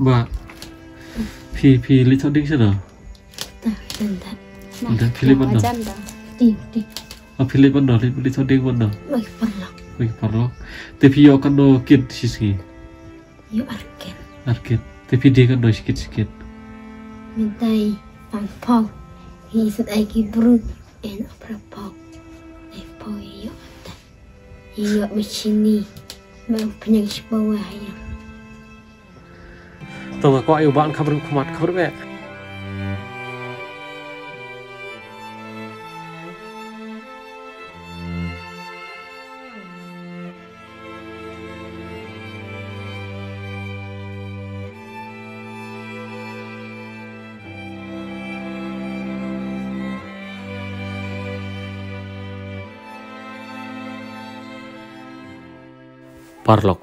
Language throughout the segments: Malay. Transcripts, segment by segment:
Mbak, pi little ding sana. Ada pilih mana? Pilih mana? Little ding mana? Baik parlo. Tapi yo kan do kid sisi. Yo Arket. Tapi dia kan do sikit. Mintai pampau. Hisut aiki brut en aprapau. Pau yo ata. Yo macini. Mau penyakit bawah ya. Tuh kok ayo bạn kabar mẹ. Parlok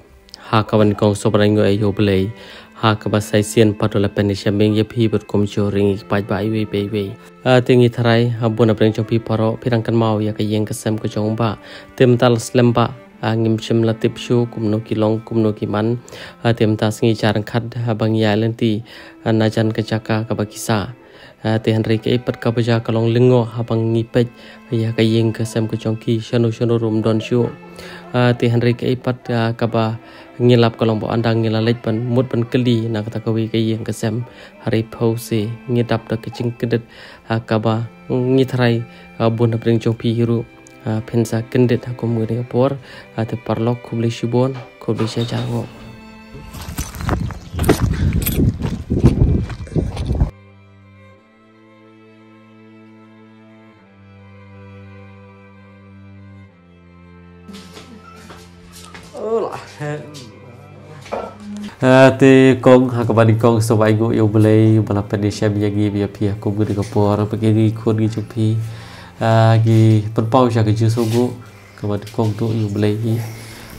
ha kawan kong sobrang ayo belay ha kabasay sian patola penisya meng ya pi berkomjo ring pai bai we tingi tharai habuna breng jong pi paro pirangkan mau ya kayeng kesem ko jong ba tem tal slemba ngim chim latip shu kumno kilong kumno kiman tem tas ngi charang khat bang ya lenti najan kecaka kabakisa te Henry ke ipat kabaja kalong lengo habang ngipej ya kayeng kesem ko jong ki shano rum don shu te Henry ke ipat kaba ngilap kalong bo andang ngilalej pan mut pan keli na kata kawi kayeng kesem hari pause ngidap da kecing kedet kaba ngithrai bun bring jong pi hiru pensa kendet hakum ngri por te parlok kubli shibon kubli shajango te kong hakabani kong sobai go yo belai bala penisya biagi bia pia ko gudi ko por begini kon gi jupi gi penpau sya ke jusogo kabani kong tu yo belai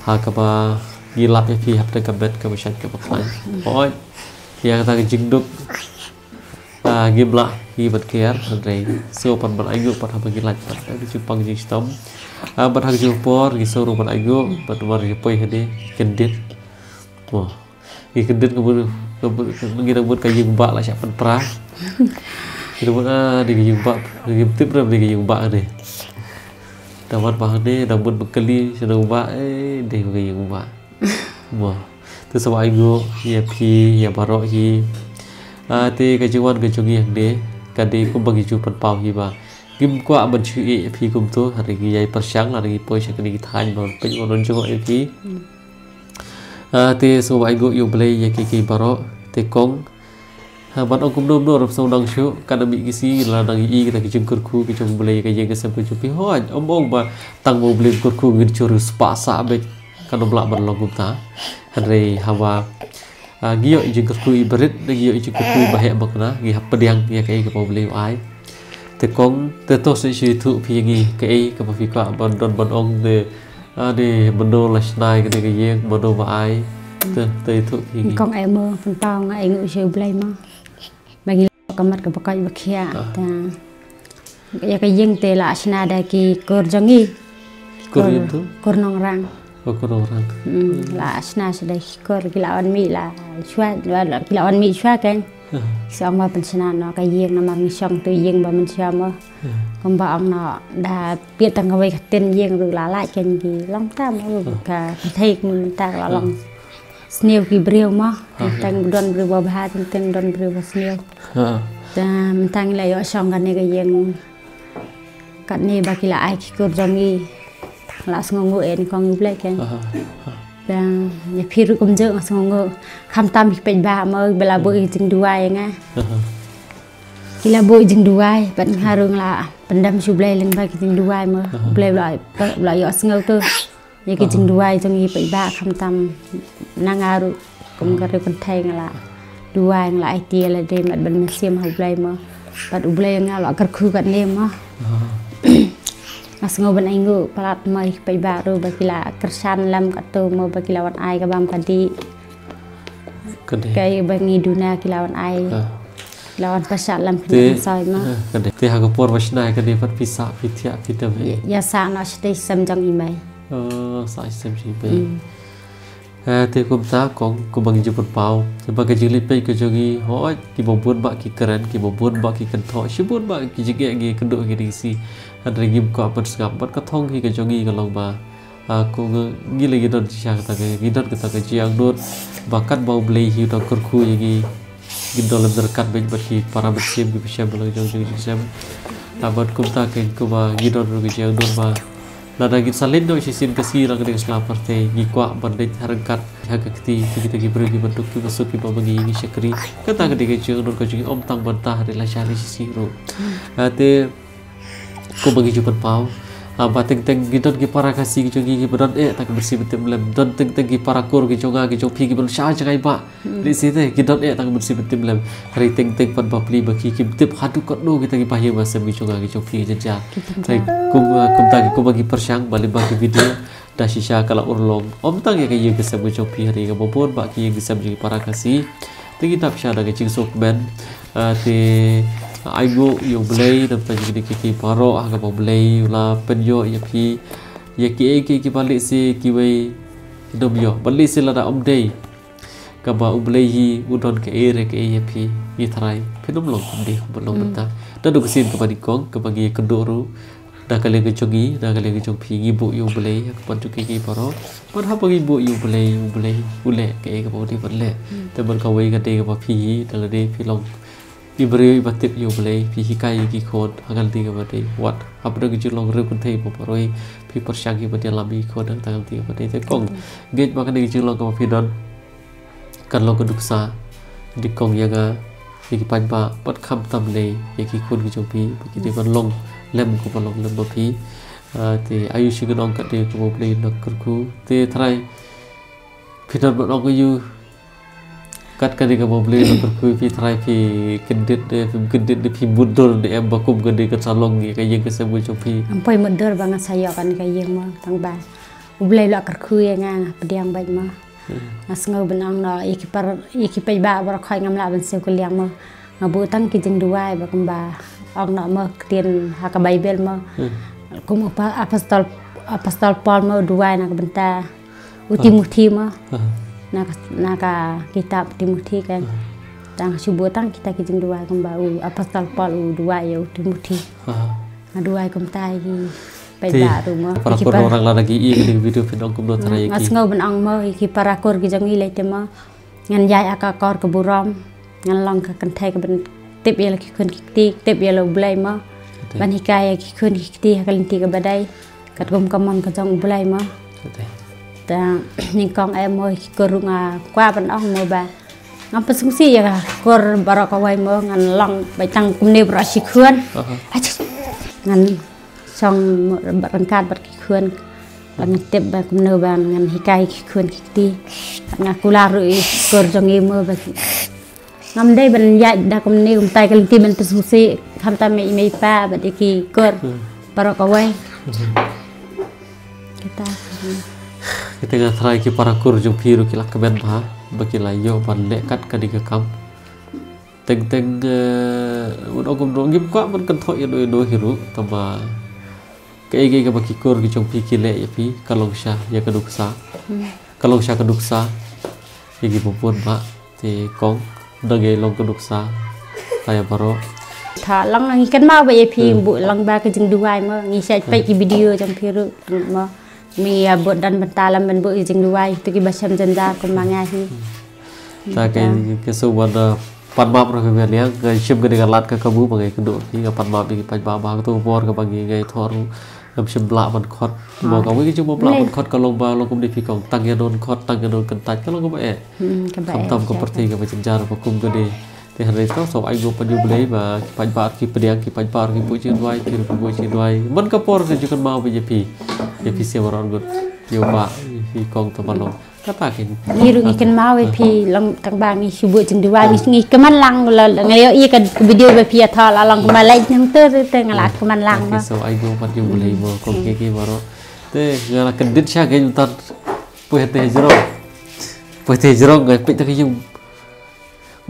hakaba gi lap ya pi hapte kabet ka besat ka pakai oi ya kata jingduk gi bla gi betker andre so pan ban ayu pan haba gi laj pan gi jupang ji stom ban hak ju por gi so ru ban ayu ban war gi poi hede kendit wah kedit kita buat kayu bak lah siapa perah kita buat di kayu bak di tip berapa di kayu bak ni dapat bahan ni dapat bekali sudah bak di kayu bak wah tu sebab ibu ya pi ya barok hi ti kajuan kajungi yang ni kadi ku bagi jupan pau hi ba kim kwa ban chui pi kum tu hari gi yai persyang hari gi poi sakni than non pe non jong pi te so ai go yo blay ya ki baro te kong ban ong kum dom do rop song dang shu kan bi ki si la dang i kita ki jung kur khu ki jung blay ka ye ka sam chu pi hoj ong ba tang mo blay kur khu ngir churu spa sa be kan blak ban long kum ta re hawa giyo jung kur khu i berit giyo jung kur khu ba he bakna gi hap pediang ya kai ka blay ai te kong te to se chi thu pi gi kai ka fi ka ban don ban ong de đi bên đô là snai cái này cái bên đô và ai tới thuộc thì con em mơ phần tao ngay ngự siêu play mà bagi kamar ke pakai bakia ta ya cái riêng tê là sna đây ki kor jangi kor nong rang là sna sẽ đây kor ki lawan mi là chua là ki lawan mi chua kan xong mà bên sna nó cái riêng nó mang xong từ riêng và mình xem mà còn bà ông nó đã biết tăng cái tên riêng rồi lá lại cái gì long ta mà cả thấy mình ta là long snail cái brio mà tăng don brio ba tên don brio và snail ta mình tăng lại ở xong cái này cái riêng cái này bà kia là ai cứ giống như là xong ngồi en con ngồi cái ta nhà phi rồi cũng dễ xong ngồi khăm tam bị bệnh bà mà bela bơi chừng đuôi nghe kila boi jeng duai ban harung la pendam sublai leng ba kiting duai ma blai lại yo sngau tu ye ki jeng duai jong yi pai ba kham tam nangaru kum ka re kon thai la duai la ai tia la de mat ban siam ha blai ma pat blai nga la kar khu kan nem ma asngau ban aingu palat mai pai ba ru ba kila kersan lam ka tu ma ba kila wan ai ka bam kadi kai ba ngi duna kila wan ai lawan pasal lam soi ma te ha ko por wasnai ka de pat pisa pithya pitam ya sa no stay sam jang i mai sa sam chi pe Thì cũng ta có bằng chụp bao sebagai jilid pe ke jogi hoi ki bobon ba ki keren ki bobon ba ki kan tho shibon ba ki jige gi kendo gi disi ada gim ko apa segap bat ka thong ki ke jogi ka long ba ko ngi le gidon sha ka ke gidon ka ke jiang dot bakat bau blei hi dok kurku gi gidon lam derkat ben bat ki para besim ki pisam lo jogi pisam tabat kum ta ke ko ba gidon ru gi jiang dot ba nada git salin do sisin kasi lang dengan selapar te gikwa bandai harangkat haga kiti kita pergi bentuk ki masuk ki babagi gi syakri kata ketika jeng nur kajing om tang bantah rela syari sisi ro te ko bagi jupan pau ba teng teng gidon ki para kasi gi jogi gi bedan tak bersih betem lem don teng teng ki para kur gi jonga gi jopi gi bel sha jangai ba di situ gidon tak bersih betem lem hari teng teng pan bapli bagi ki tip hadu kot do kita gi pahye masa gi jonga gi jopi jaja tai kum tagi ko bagi persyang balik bagi video dah sisa kala urlong om tang ya kaye gesam gi jopi hari ga bobon ba ki gesam gi para kasi te kita sha da gi ching sok ben te aigo yo blei dan tadi ki paro aga bo blei la penyo ya pi ya ki balik si ki wei dom yo balik si la da om dei ka ba blei hi udon ke ere ke ya pi ni tharai phenom long de bolong benta da do kesin ka badi kong ka bagi kendoru da kale ke jogi da kale ke jong pi gi bu yo blei ka pan ki paro pan ha bagi bu yo blei ule ke ka bo di balle te ban ka wei ka de ka ba pi da la de pi long iberi batik yo boleh pi kai ki khod hagal ti ka bate wat apda ki julong re kun thei po paroi pi persyang ki bate lami khod dang tang ti bate te kong gate ma kan ki julong ka pi don kan lo ko duksa di kong yaga ki pan ba pat kham tam le ye ki khod ki jopi ki de ban long lem ko ban long lem bo pi te ayu shi ka dong ka de ko boleh nak kurku te thrai pi don ba dong ko yu kat kadi ka boleh nak kui pi try pi kedit de pi mundur de em bakum gede ke salong gi ka yeng ke sebu chopi ampai mundur banget saya kan ka yeng ma tang ba boleh la kui nga pediang baik ma as ngau benang na iki pai ba bar khoi ngam la ban se ko liang ma ngabu tang ki jing duai ba kum ba ong na ma tien ha ka bible ma kum apostol Paul ma duai na ka benta Timothy ma naka kitab Timothy kan tang subuh tang kita kijing dua kembau apostol Paul dua ya Timothy dua kumtai ki pai rumah para orang lagi di video film kum do trai ki ngas ngau ben ang mo ki para kor ki jang ile tema ngan yai aka kor ke buram ngan long ka kan thai ka ben tip ya ki kun ki tip ya lo blai ma ban hikai ki kun ki ti ka linti ka badai kat gum kamon ka jang blai ma ta ni kong em moi korunga qua ban ong mo ba ngam pesungsi ya kor barakawai mo ngan long bai tang kumne bra si khuen ngan song rangkat bat ki khuen ban tep ba kumne ban ngan hikai ki khuen ki ti ngakula ru kor jongi mo ba ngam dei ban ya da kumne tai kal ti ban pesungsi kham ta me pa ba ki kor barakawai kita nggak try ki para kur jung piru ki lak ben ba baki layo ban lekat ka diga kam teng teng ogum dong gim kwa ban kan tho ya do hiru tama ke ka baki kur ki jung pi ki le ya pi kalong sha ya kaduksa kalong sha kaduksa ya gi popon ba te kong dage long kaduksa kaya baro tha lang ngi kan mau ba ya pi bu lang ba ka jing duai ma ngi sai pai ki video jung piru ma mi buat dan bentalam ben bu jing duai tu ki basam janda ko mangahi ta ke so wada pan map ro ke liang ga shim ga lat ka kabu bangai kedo ki ga pan map ki pan ba tu bor ka bangi ngai thoru gam shim bla ban khot mo ka wi ki chu bla ban khot ka long ba long kum di pi kong tang ya don khot tang ya don kan ta ka long ko ba e tam ko perti ga ba jam jar ko kum ga de te hari to so ai go pan yu blei ba pan ba ki pediang ki pan ba ki bu chi duai ki bu chi duai man ka por se ju kan mau ba je pi ya pi se waron gut yo ba pi kong to balong kata kin ni ru ikan mau pi lang tang bang ni sibu jing duai ni keman lang la ngayo i ka video ba pi tha la lang ma lai nyang te ngalat keman lang ma so ai go pan yu blei mo ko ke waro te ngala kedit sha ge tar pu te jero ngai pi ta ki yung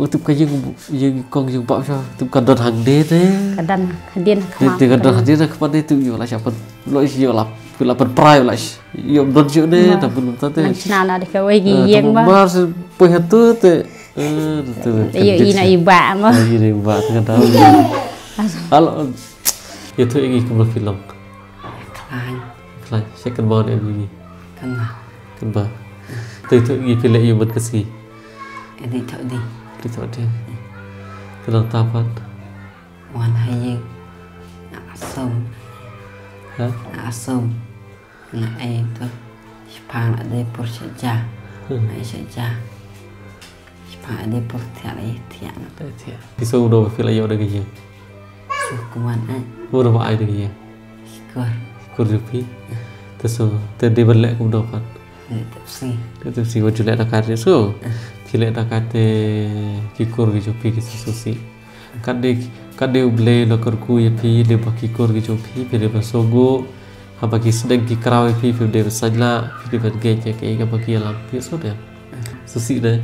untuk cái dương con dương bảo cho tụi cần hàng đế thế cần hadian thì cần hàng đế là không đi tụi nhiều là chả phần lỗi nhiều lắm Bila berperai lah, yo berjuang deh, tapi belum tahu. Macam ada kau yang bah. Mas punya tu tu. Iyo ina iba mah. Iya iba tengah tahu. Kalau itu yang ikut film. Kelan, saya kan bawa dia begini. Kan bah. Itu yang film yang berkesi. Ini tak di. Kita ada. Kenal tapan. Wan hai nak asam. Hah? Nak asam. Nak itu. Sepang ada pur saja. Nak saja. Sepang ada pur tiada tiada. Tiada. Kisah udah film yang ada gaya. Sukuman Udah apa ada gaya? Ikor. Kurjupi. Terus tadi berlek kum dapat. Tepsi. Tepsi wajib lek nak karya so. Kilek nak kate kikur gijopi kisah Kade uble lokor ku yapi le bakikor gijopi pede basogo habaki sedang kikrau yapi pede basajla pede badgeja ke ega baki alam pi so dia susi dah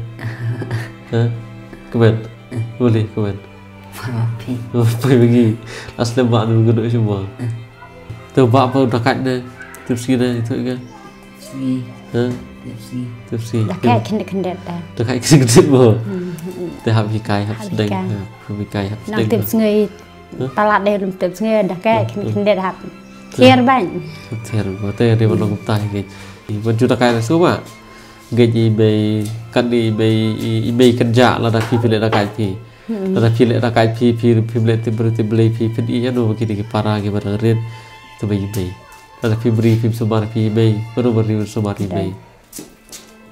kemen boleh kemen Papi. Pergi bagi asli bak tu geduk semua tu bak apa udah kat dah tipsi dah itu ke Tepsi. Tepsi. tipsi Dah kayak kendet dah. dah kat kedit bo dah habis kai habis sedang habis kai habis Nak sedang tips ngai talat deh belum tips ngai dah kayak kendet hap. Kier bang. Ter bote dia belum kuptah ke baju dah kai su ba gaji bay kan di bay kerja lah dah pilih dah kai pi dah pilih dah kai pi pilih berarti beli pi ya no begini ke para ke barang tu bay dah beri pi semar pi bay baru beri semar bay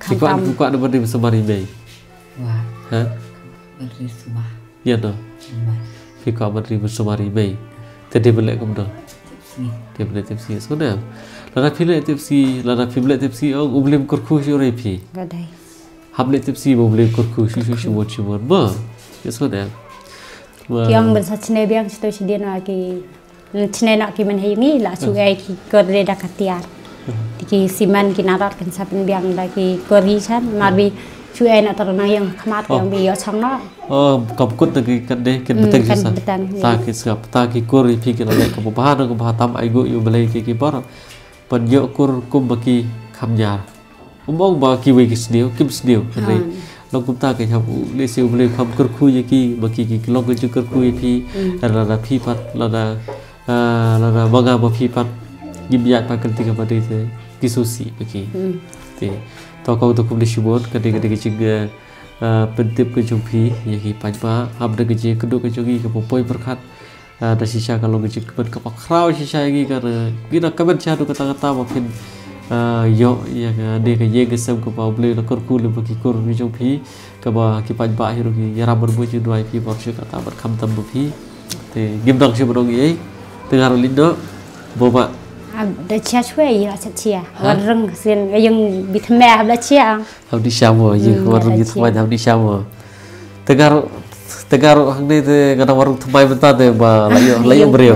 Kuat ada beri semar bay Wah. ha Beri semua. ya no kuat beri semar bay tadi beli kum dah Tepsi. dia beli tipsi sudah lada pilih tipsi orang ublim kurku syurai pi Gadai. Hablet tipsi boleh kurku syushimot ba ya sudah Yang bersat cene biang situ sedia nak ki cene nak ki menhayangi lah sugai ki korde dah katiar. Ki siman ki narat kan sapin biang dah ki kori san marbi sugai nak terna yang khamat yang bi yo chang na. oh kapkut lagi kan deh kan betul kan sah betul, ya. tak kisah tak kuri pi kan lagi kebahan kebahatam aigo yu belai ki bar panjo kur kum baki khamjar umong ba ki we kisdiu kim sdiu kan long kum ta ke hab le siu belai kham kurku ye ki baki ki long ke kurku ye pi la pi pat la baga ba pi pat gibiat pa kan tiga pada itu kisusi baki te to kau tu kum le shibot kade ke pentip ke jumpi ya ki pajba habda ke je keduk ke jogi ke popoi berkat da sisa kalau ke keban ke pakrau sisa lagi karena kita kaban cha tu kata-kata mungkin yo ya de ke ye ke sam ke pa ble la kurku le baki kur ni jumpi ke ba ki pajba hiru ki yara berbu ju dua pi borshe kata berkam tam pi te gimdang si bodong ye tengar lindo boba Dah cia cuai lah cia. Warung sen yang bitmeh dah cia. Habdi syamo ye warung gitu mai habdi syamo tegar hang ni te kadang warung temai bentar te ba layo beriu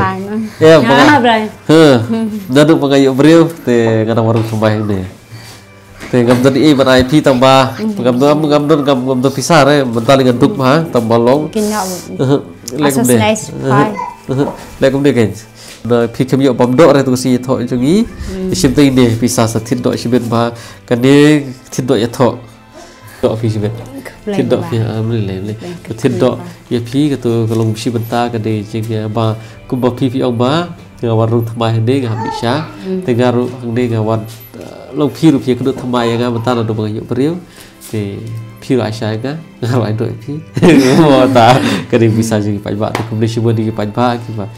ya ba dadu pangayo beriu te kadang warung temai ni te ngam tadi berai pi tambah ngam tu pisar bentar dengan duk ha tambah long Asas nice pie. Lekum dia kan pi kem yo bom do re tu si tho jungi sim te ni pisah sa thin do sibet ba kan ni thin do ya tho do pi sibet thin do pi le thin do ya pi ka tu kalong si benta ka de jing ya ba kum ba pi ong ba ga warung thamai de ga bi sha te ga ru hang de ga wan long pi ru pi ka do thamai ga benta do ba yo priu te pi ra sha ga ga ra do pi mo ta ka de bisa jing pa ba tu kum le si bo di pa ba ki ba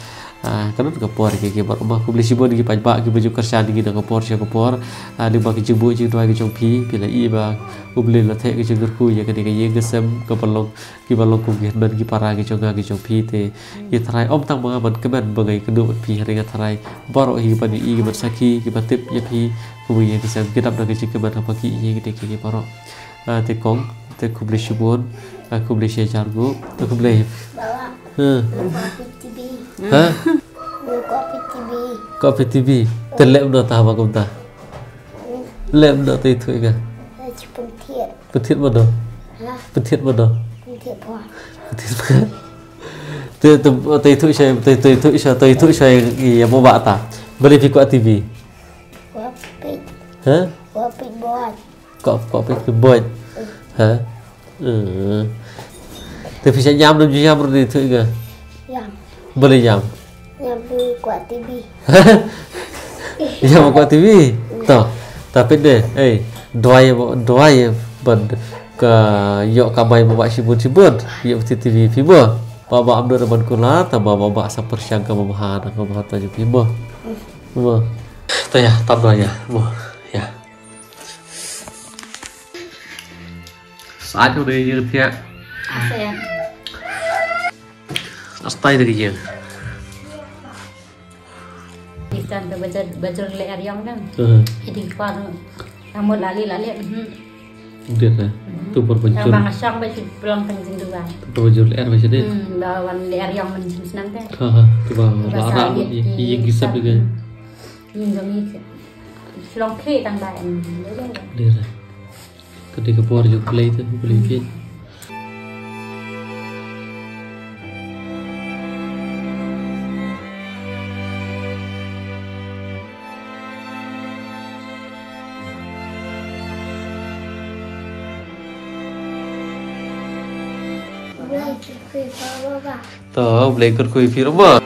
kan ke por ke rumah ku beli sibon di pajak ke baju kerja di ke por di bagi jebu je dua ke jompi bila i ba ku beli la the ke jurku ya ke ye gesem ke pelong ki balong ku ge dan ki para ke jonga ke jompi te ye tharai om tang ba ban ke ban bagai ke do pi hari ke tharai baro hi ban i ke saki ke batip ye pi ku ye ke sem ke dap ke ke ban apa ki ye ke paro te kong te ku beli sibon ku beli she jargo te ku beli Hah? Kopi TV. Terlep dah tahu apa kau tak? Lep dah tu itu kan? Petit mana? Petit mana? Petit mana? Tu itu saya yang mau baca. Beli fikir TV. Hả? Kopi buat. Kopi buat. Hả? Tapi bisa jam 7 jam berarti itu juga. Yang. Boleh jam. Yang kuat TV. Jam kuat TV. Toh. Tapi deh, doa ya ke yok kamai bawa sibun yok TV fibo. Bapa Abdul Rahman Kula, tambah bapa sapersyang ke mamahan, ke mahata je fibo. Fibo. Tuh ya, tambah ya, ya. Saat udah jeung tia. ASEAN. Astai dari jeung. Kita belajar leer yang kan. Jadi kalau kamu lali. Dia lah. Tu berbaju. Yang bang asyang baju pulang kencing dua. Berbaju leer macam ni. Lawan leer yang mencing senang kan. Tu bang lara yang gisap juga. Yang kami selong kiri tang bayan. Dia lah. Ketika keluar juga play tu, boleh fit. Tuh, boleh ikut kuih film apa?